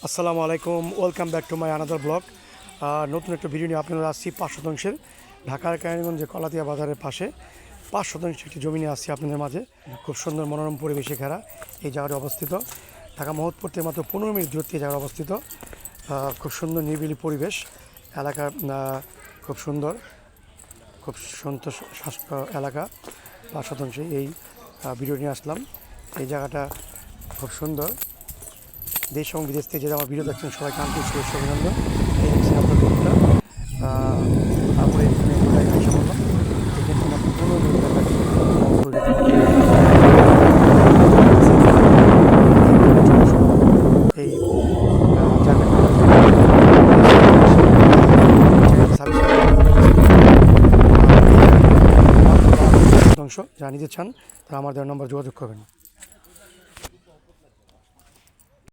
আসসালামু আলাইকুম, welcome back to my another blog. নতুন একটা ভিডিও নিয়ে আপনারা আসছি 5 শতাংশের ঢাকার কেরানীগঞ্জে কলাতিয়া বাজারের পাশে 5 শতাংশ একটি জমি নিয়ে আসছি আপনাদের মাঝে। খুব সুন্দর মনোরম পরিবেশে ঘেরা এই জায়গাটা অবস্থিত। ঢাকা মহৎপুর থেকে মাত্র 15 মিনিট দূরত্বে এই জায়গাটা অবস্থিত। খুব সুন্দর নিরিবিলি পরিবেশ এলাকা, খুব সুন্দর, খুব সুন্দর স্বাস্থ্য এলাকা। 5 শতাংশে এই ভিডিও নিয়ে আসলাম। এই জায়গাটা খুব সুন্দর। দেশ এবং বিদেশ থেকে যে আমার ভিডিও দেখছেন সবাইকে আন্তরিক শুভেচ্ছা অভিনন্দন। এই দেখছি আপনার ভিডিওটা। তারপরে এখানে এসে বললাম এখানে মাত্র 15 মিনিট এই শতাংশ যা নিতে চান তারা আমার দেওয়ার নম্বর যোগাযোগ করবেন।